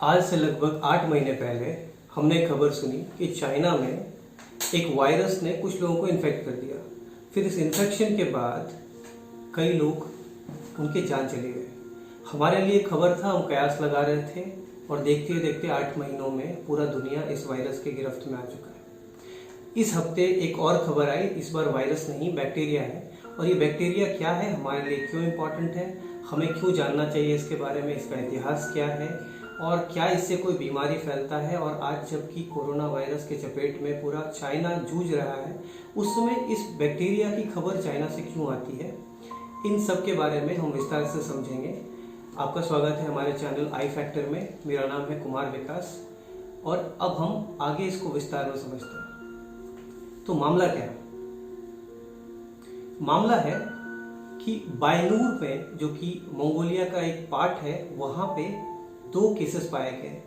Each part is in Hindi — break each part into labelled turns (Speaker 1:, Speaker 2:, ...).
Speaker 1: आज से लगभग 8 महीने पहले हमने खबर सुनी कि चाइना में एक वायरस ने कुछ लोगों को इन्फेक्ट कर दिया। फिर इस इन्फेक्शन के बाद कई लोग उनके जान चले गए। हमारे लिए खबर था, हम कयास लगा रहे थे और देखते देखते 8 महीनों में पूरा दुनिया इस वायरस के गिरफ्त में आ चुका है। इस हफ्ते एक और खबर आई, इस बार वायरस नहीं बैक्टीरिया है। और ये बैक्टीरिया क्या है, हमारे लिए क्यों इम्पोर्टेंट है, हमें क्यों जानना चाहिए इसके बारे में, इसका इतिहास क्या है और क्या इससे कोई बीमारी फैलता है। और आज जबकि कोरोना वायरस के चपेट में पूरा चाइना जूझ रहा है, उस समय इस बैक्टीरिया की खबर चाइना से क्यों आती है, इन सब के बारे में हम विस्तार से समझेंगे। आपका स्वागत है हमारे चैनल आई फैक्टर में। मेरा नाम है कुमार विकास और अब हम आगे इसको विस्तार में समझते हैं। तो मामला क्या है? मामला है कि बायनूर में, जो कि मंगोलिया का एक पार्ट है, वहां पे 2 केसेस पाए गए।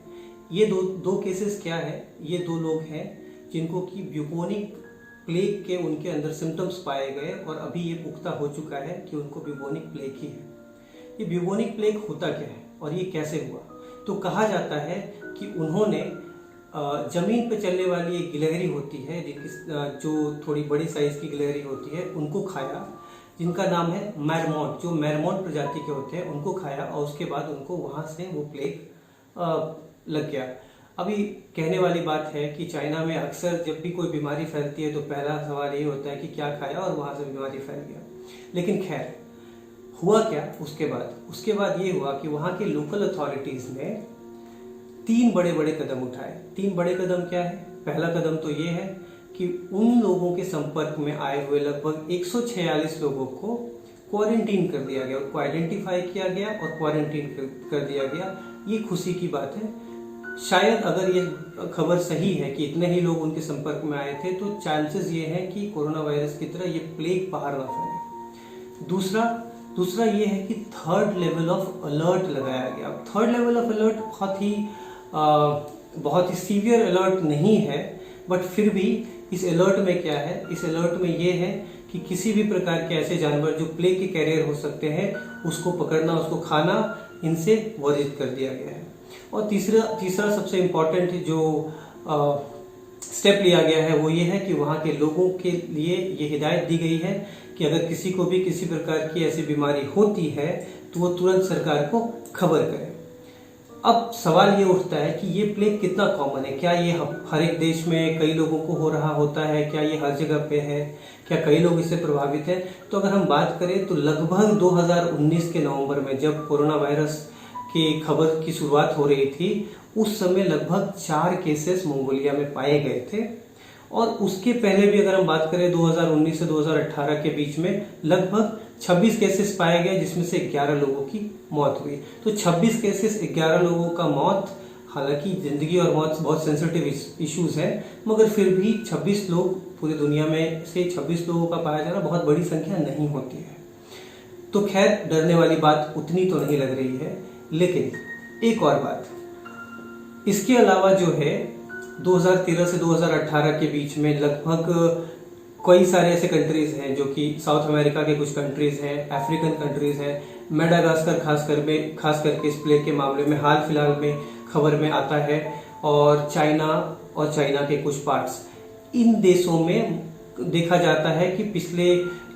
Speaker 1: ये दो केसेस क्या है? ये 2 लोग हैं जिनको कि ब्यूबोनिक प्लेग के उनके अंदर सिम्टम्स पाए गए और अभी ये पुख्ता हो चुका है कि उनको ब्यूबोनिक प्लेग ही है। ये ब्यूबोनिक प्लेग होता क्या है और ये कैसे हुआ? तो कहा जाता है कि उन्होंने जमीन पे चलने वाली एक गिलहरी होती है, जो थोड़ी बड़ी साइज की गिलहरी होती है, उनको खाया, जिनका नाम है मैरमोट, जो मैरमोट प्रजाति के होते हैं, उनको खाया और उसके बाद उनको वहां से वो प्लेग लग गया। अभी कहने वाली बात है कि चाइना में अक्सर जब भी कोई बीमारी फैलती है तो पहला सवाल ये होता है कि क्या खाया और वहां से बीमारी फैल गया। लेकिन खैर, हुआ क्या उसके बाद ये हुआ कि वहां के लोकल अथॉरिटीज ने 3 बड़े बड़े कदम उठाए। 3 बड़े कदम क्या है? पहला कदम तो ये है कि उन लोगों के संपर्क में आए हुए लगभग 146 लोगों को क्वारंटीन कर दिया गया, उनको आइडेंटिफाई किया गया और क्वारंटीन कर दिया गया। ये खुशी की बात है। शायद अगर ये खबर सही है कि इतने ही लोग उनके संपर्क में आए थे, तो चांसेस ये है कि कोरोना वायरस की तरह ये प्लेग बाहर ना फैले। दूसरा ये है कि 3rd लेवल ऑफ अलर्ट लगाया गया। 3rd लेवल ऑफ अलर्ट बहुत ही सीवियर अलर्ट नहीं है, बट फिर भी इस अलर्ट में क्या है? इस अलर्ट में ये है कि किसी भी प्रकार के ऐसे जानवर जो प्लेग के कैरियर हो सकते हैं, उसको पकड़ना, उसको खाना, इनसे वर्जित कर दिया गया है। और तीसरा सबसे इम्पोर्टेंट जो स्टेप लिया गया है वो ये है कि वहाँ के लोगों के लिए ये हिदायत दी गई है कि अगर किसी को भी किसी प्रकार की ऐसी बीमारी होती है तो वो तुरंत सरकार को खबर करे। अब सवाल ये उठता है कि ये प्लेग कितना कॉमन है? क्या ये हर एक देश में कई लोगों को हो रहा होता है? क्या ये हर जगह पे है? क्या कई लोग इससे प्रभावित हैं? तो अगर हम बात करें तो लगभग 2019 के नवंबर में, जब कोरोना वायरस की खबर की शुरुआत हो रही थी, उस समय लगभग 4 केसेस मंगोलिया में पाए गए थे। और उसके पहले भी अगर हम बात करें 2019 से 2018 के बीच में लगभग 26 केसेस पाए गए, जिसमें से 11 लोगों की मौत हुई। तो 26 केसेस, 11 लोगों का मौत, हालांकि जिंदगी और मौत बहुत सेंसिटिव इश्यूज है, मगर फिर भी 26 लोग, पूरी दुनिया में से 26 लोगों का पाया जाना बहुत बड़ी संख्या नहीं होती है। तो खैर, डरने वाली बात उतनी तो नहीं लग रही है। लेकिन एक और बात, इसके अलावा जो है 2013 से 2018 के बीच में लगभग कई सारे ऐसे कंट्रीज हैं, जो कि साउथ अमेरिका के कुछ कंट्रीज हैं, अफ्रीकन कंट्रीज हैं, मेडागास्कर खास करके इस प्लेग के मामले में हाल फिलहाल में खबर में आता है, और चाइना के कुछ पार्ट्स। इन देशों में देखा जाता है कि पिछले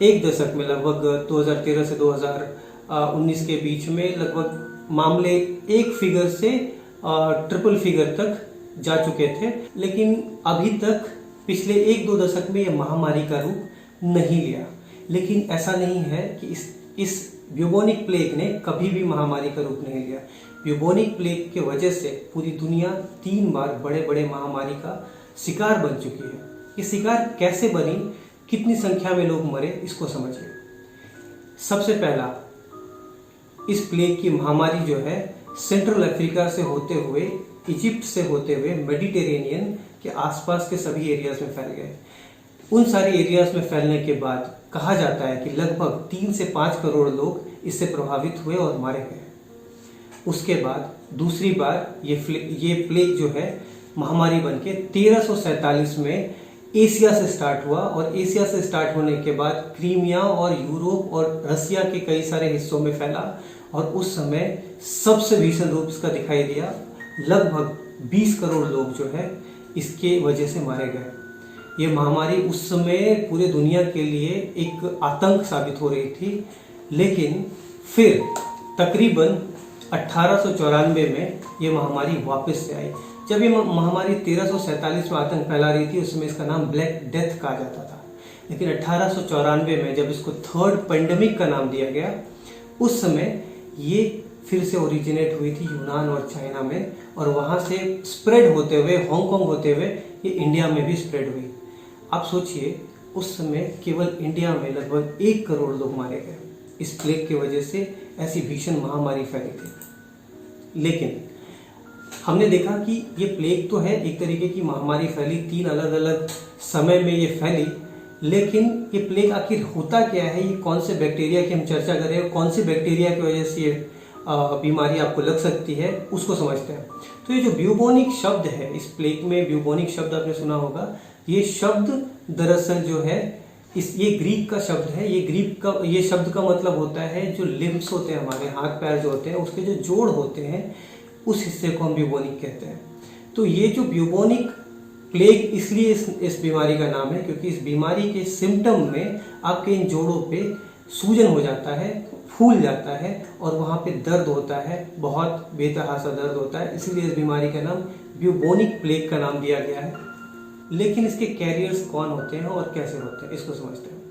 Speaker 1: 1 दशक में, लगभग 2013 से 2019 के बीच में, लगभग मामले 1 फिगर से ट्रिपल फिगर तक जा चुके थे। लेकिन अभी तक पिछले 1-2 दशक में यह महामारी का रूप नहीं लिया। लेकिन ऐसा नहीं है कि इस ब्यूबोनिक प्लेग ने कभी भी महामारी का रूप नहीं लिया। ब्यूबोनिक प्लेग के वजह से पूरी दुनिया 3 बार बड़े बड़े महामारी का शिकार बन चुकी है। ये शिकार कैसे बनी, कितनी संख्या में लोग मरे, इसको समझिए। सबसे पहला, इस प्लेग की महामारी जो है सेंट्रल अफ्रीका से होते हुए, इजिप्ट से होते हुए, मेडिटेरेनियन के आसपास के सभी एरियाज में फैल गए। उन सारे एरियाज में फैलने के बाद कहा जाता है कि लगभग 3 से 5 करोड़ लोग इससे प्रभावित हुए और मारे गए। उसके बाद दूसरी बार ये प्लेग जो है महामारी बनके 1347 में एशिया से स्टार्ट हुआ, और एशिया से स्टार्ट होने के बाद क्रीमिया और यूरोप और रसिया के कई सारे हिस्सों में फैला, और उस समय सबसे भीषण रूप इसका दिखाई दिया लगभग 20 करोड़ लोग जो है इसके वजह से मारे गए। ये महामारी उस समय पूरे दुनिया के लिए एक आतंक साबित हो रही थी, लेकिन फिर तकरीबन 1894 में ये महामारी वापस से आई। जब ये महामारी 1347 में आतंक फैला रही थी, उस समय इसका नाम ब्लैक डेथ कहा जाता था, लेकिन 1894 में जब इसको थर्ड पेंडेमिक का नाम दिया गया, उस समय ये फिर से ओरिजिनेट हुई थी यूनान और चाइना में, और वहाँ से स्प्रेड होते हुए, हांगकांग होते हुए ये इंडिया में भी स्प्रेड हुई। आप सोचिए, उस समय केवल इंडिया में लगभग 1 करोड़ लोग मारे गए इस प्लेग की वजह से। ऐसी भीषण महामारी फैली थी। लेकिन हमने देखा कि ये प्लेग तो है, एक तरीके की महामारी फैली, 3 अलग अलग समय में ये फैली, लेकिन ये प्लेग आखिर होता क्या है, ये कौन से बैक्टीरिया की हम चर्चा कर रहे हैं, कौन से बैक्टीरिया की वजह से ये बीमारी आपको लग सकती है, उसको समझते हैं। तो ये जो ब्यूबोनिक शब्द है, इस प्लेग में ब्यूबोनिक शब्द आपने सुना होगा। ये शब्द दरअसल जो है ये ग्रीक का शब्द है। ये शब्द का मतलब होता है जो लिम्स होते हैं, हमारे हाथ पैर जो होते हैं, उसके जो जोड़ होते हैं, उस हिस्से को हम ब्यूबोनिक कहते हैं। तो ये जो ब्यूबोनिक प्लेग इसलिए इस बीमारी का नाम है क्योंकि इस बीमारी के सिम्टम में आपके इन जोड़ों पे सूजन हो जाता है, फूल जाता है और वहाँ पे दर्द होता है, बहुत बेतहासा दर्द होता है। इसलिए इस बीमारी का नाम ब्यूबोनिक प्लेग का नाम दिया गया है। लेकिन इसके कैरियर्स कौन होते हैं और कैसे होते हैं, इसको समझते हैं।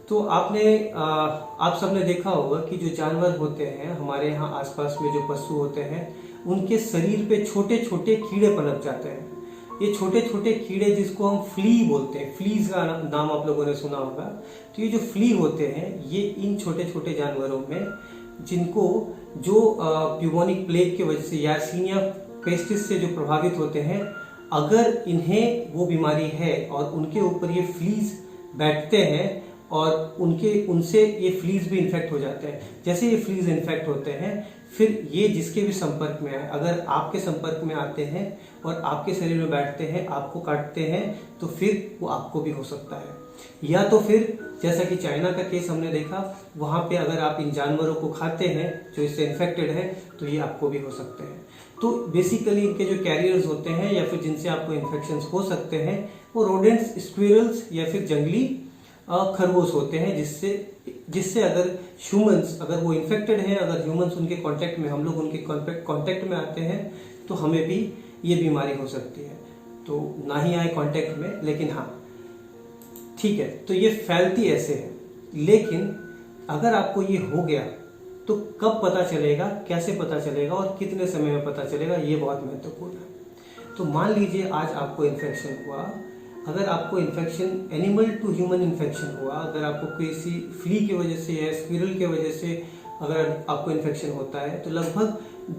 Speaker 1: तो आप सबने देखा होगा कि जो जानवर होते हैं हमारे यहाँ आसपास में, जो पशु होते हैं, उनके शरीर पे छोटे छोटे कीड़े पनप जाते हैं। ये छोटे छोटे कीड़े जिसको हम फ्ली बोलते हैं, फ्लीज का नाम आप लोगों ने सुना होगा। तो ये जो फ्ली होते हैं, ये इन छोटे छोटे जानवरों में, जिनको जो ब्यूबोनिक प्लेग की वजह से यार्सिनिया पेस्टिस से जो प्रभावित होते हैं, अगर इन्हें वो बीमारी है और उनके ऊपर ये फ्लीज बैठते हैं और उनसे ये फ्लीज भी इन्फेक्ट हो जाते हैं। जैसे ये फ्लीज इन्फेक्ट होते हैं, फिर ये जिसके भी संपर्क में आए, अगर आपके संपर्क में आते हैं और आपके शरीर में बैठते हैं, आपको काटते हैं, तो फिर वो आपको भी हो सकता है। या तो फिर जैसा कि चाइना का केस हमने देखा, वहाँ पे अगर आप इन जानवरों को खाते हैं जो इससे इन्फेक्टेड है, तो ये आपको भी हो सकते हैं। तो बेसिकली इनके जो कैरियर्स होते हैं या फिर जिनसे आपको इन्फेक्शंस हो सकते हैं, वो रोडेंट्स, स्क्विरल्स या फिर जंगली खरगोश होते हैं, जिससे अगर ह्यूमंस, अगर वो इन्फेक्टेड हैं, अगर ह्यूमंस उनके कांटेक्ट में, हम लोग उनके कांटेक्ट में आते हैं, तो हमें भी ये बीमारी हो सकती है। तो ना ही आए कांटेक्ट में, लेकिन हाँ ठीक है। तो ये फैलती ऐसे है, लेकिन अगर आपको ये हो गया तो कब पता चलेगा, कैसे पता चलेगा और कितने समय में पता चलेगा, ये बहुत महत्वपूर्ण है। तो मान लीजिए आज आपको इन्फेक्शन हुआ। अगर आपको infection animal to human infection हुआ, अगर आपको किसी फ्ली की वजह से या स्क्विरल की वजह से अगर आपको इन्फेक्शन होता है, तो लगभग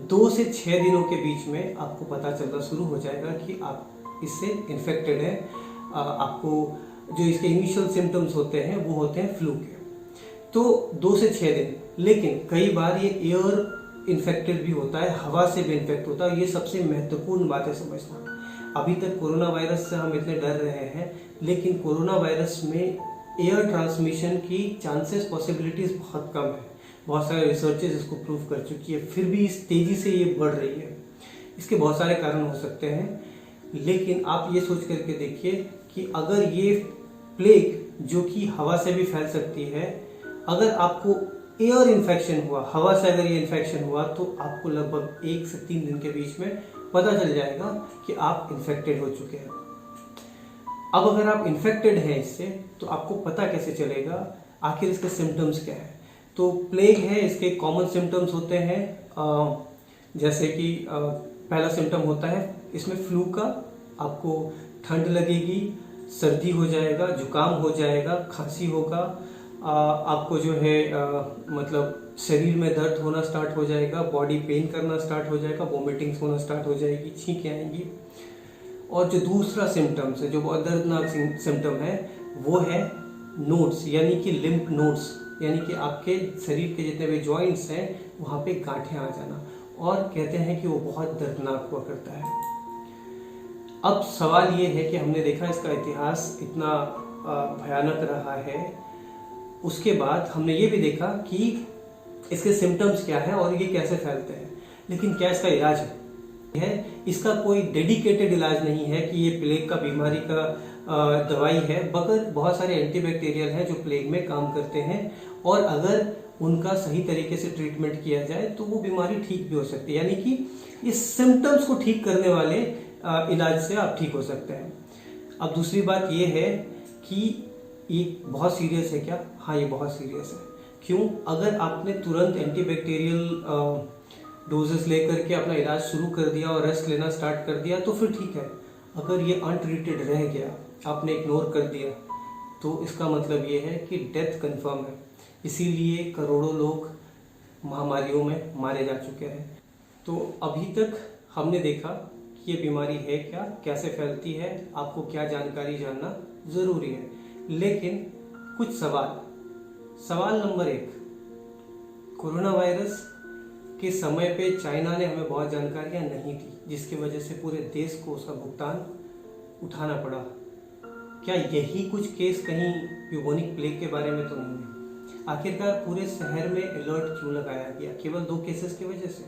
Speaker 1: 2 से 6 दिनों के बीच में आपको पता चलना शुरू हो जाएगा कि आप इससे इन्फेक्टेड है। आपको जो इसके इनिशियल सिम्टम्स होते हैं वो होते हैं फ्लू के, तो 2 से 6 दिन। लेकिन कई बार ये एयर इन्फेक्टेड भी होता है, हवा से भी इन्फेक्ट होता है। ये सबसे महत्वपूर्ण बात है समझना। अभी तक कोरोना वायरस से हम इतने डर रहे हैं, लेकिन कोरोना वायरस में एयर ट्रांसमिशन की चांसेस, पॉसिबिलिटीज बहुत कम है। बहुत सारे रिसर्चेस इसको प्रूव कर चुकी है, फिर भी इस तेजी से ये बढ़ रही है। इसके बहुत सारे कारण हो सकते हैं, लेकिन आप ये सोच करके देखिए कि अगर ये प्लेग, जो कि हवा से भी फैल सकती है, अगर आपको एयर इन्फेक्शन हुआ, हवा से अगर ये इन्फेक्शन हुआ, तो आपको लगभग 1 से 3 दिन के बीच में पता चल जाएगा कि आप इन्फेक्टेड हो चुके हैं। अब अगर आप इन्फेक्टेड हैं इससे, तो आपको पता कैसे चलेगा आखिर इसके सिम्टम्स क्या है। तो प्लेग है, इसके कॉमन सिम्टम्स होते हैं, जैसे कि पहला सिम्टम होता है इसमें फ्लू का। आपको ठंड लगेगी, सर्दी हो जाएगा, जुकाम हो जाएगा, खांसी होगा, आपको जो है मतलब शरीर में दर्द होना स्टार्ट हो जाएगा, बॉडी पेन करना स्टार्ट हो जाएगा, वोमिटिंग्स होना स्टार्ट हो जाएगी, छींकें आएंगी। और जो दूसरा सिम्टम्स है, जो बहुत दर्दनाक सिम्टम है, वो है नोड्स, यानी कि लिम्फ नोड्स, यानी कि आपके शरीर के जितने भी जॉइंट्स हैं वहाँ पे गांठें आ जाना, और कहते हैं कि वो बहुत दर्दनाक हुआ करता है। अब सवाल ये है कि हमने देखा इसका इतिहास इतना भयानक रहा है, उसके बाद हमने ये भी देखा कि इसके सिम्टम्स क्या है और ये कैसे फैलते हैं, लेकिन क्या इसका इलाज है? है। इसका कोई डेडिकेटेड इलाज नहीं है कि ये प्लेग का बीमारी का दवाई है, मगर बहुत सारे एंटीबैक्टीरियल हैं जो प्लेग में काम करते हैं, और अगर उनका सही तरीके से ट्रीटमेंट किया जाए तो वो बीमारी ठीक भी हो सकती है। यानी कि इस सिम्टम्स को ठीक करने वाले इलाज से आप ठीक हो सकते हैं। अब दूसरी बात ये है कि ये बहुत सीरियस है क्या? हाँ, ये बहुत सीरियस है। क्यों? अगर आपने तुरंत एंटीबैक्टीरियल डोजेस लेकर के अपना इलाज शुरू कर दिया और रेस्ट लेना स्टार्ट कर दिया तो फिर ठीक है। अगर ये अनट्रीटेड रह गया, आपने इग्नोर कर दिया, तो इसका मतलब ये है कि डेथ कंफर्म है। इसीलिए करोड़ों लोग महामारियों में मारे जा चुके हैं। तो अभी तक हमने देखा कि ये बीमारी है क्या, कैसे फैलती है, आपको क्या जानकारी जानना ज़रूरी है। लेकिन कुछ सवाल नंबर 1, कोरोना वायरस के समय पे चाइना ने हमें बहुत जानकारियां नहीं दी, जिसकी वजह से पूरे देश को उसका भुगतान उठाना पड़ा। क्या यही कुछ केस कहीं ब्यूबोनिक प्लेग के बारे में तो नहीं है? आखिरकार पूरे शहर में अलर्ट क्यों लगाया गया? केवल 2 केसेस की वजह से?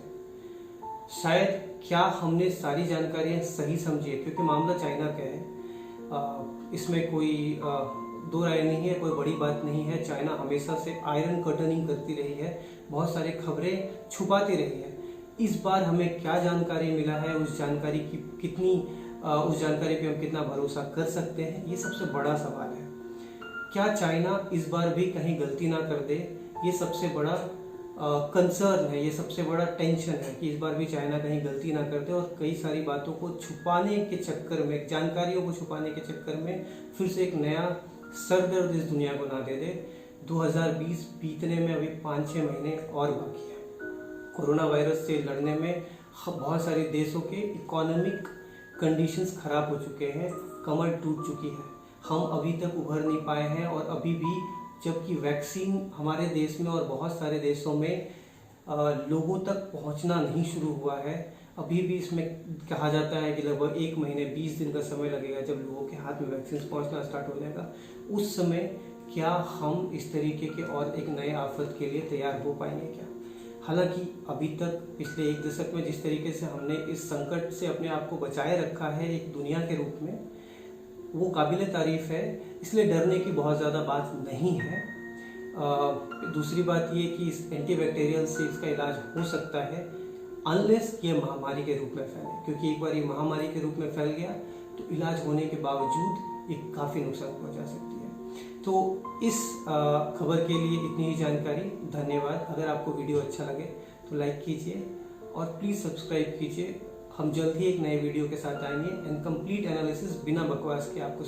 Speaker 1: शायद क्या हमने सारी जानकारियां सही समझी है? क्योंकि मामला चाइना का है, इसमें कोई दो राय नहीं है, कोई बड़ी बात नहीं है। चाइना हमेशा से आयरन कर्टनिंग करती रही है, बहुत सारी खबरें छुपाती रही है। इस बार हमें क्या जानकारी मिला है, उस जानकारी पे हम कितना भरोसा कर सकते हैं, ये सबसे बड़ा सवाल है। क्या चाइना इस बार भी कहीं गलती ना कर दे? ये सबसे बड़ा कंसर्न है, ये सबसे बड़ा टेंशन है कि इस बार भी चाइना कहीं गलती ना कर दे और कई सारी बातों को छुपाने के चक्कर में, जानकारियों को छुपाने के चक्कर में फिर से एक नया सरदर्द इस दुनिया को ना दे दे। 2020 बीतने में अभी 5-6 महीने और बाकी है। कोरोना वायरस से लड़ने में बहुत सारे देशों के इकोनॉमिक कंडीशंस खराब हो चुके हैं, कमर टूट चुकी है, हम अभी तक उभर नहीं पाए हैं। और अभी भी जबकि वैक्सीन हमारे देश में और बहुत सारे देशों में लोगों तक पहुंचना नहीं शुरू हुआ है, अभी भी इसमें कहा जाता है कि लगभग 1 महीने 20 दिन का समय लगेगा जब लोगों के हाथ में वैक्सीन पहुंचना स्टार्ट हो जाएगा। उस समय क्या हम इस तरीके के और एक नए आफत के लिए तैयार हो पाएंगे क्या? हालांकि अभी तक पिछले 1 दशक में जिस तरीके से हमने इस संकट से अपने आप को बचाए रखा है एक दुनिया के रूप में, वो काबिल तारीफ है, इसलिए डरने की बहुत ज़्यादा बात नहीं है। दूसरी बात ये कि इस एंटीबैक्टीरियल से इसका इलाज हो सकता है अनलेस ये महामारी के रूप में फैले, क्योंकि एक बार ये महामारी के रूप में फैल गया तो इलाज होने के बावजूद ये काफ़ी नुकसान पहुंचा सकती है। तो इस खबर के लिए इतनी ही जानकारी। धन्यवाद। अगर आपको वीडियो अच्छा लगे तो लाइक कीजिए और प्लीज़ सब्सक्राइब कीजिए। हम जल्द ही एक नए वीडियो के साथ आएंगे एंड कंप्लीट एनालिसिस बिना बकवास के आपको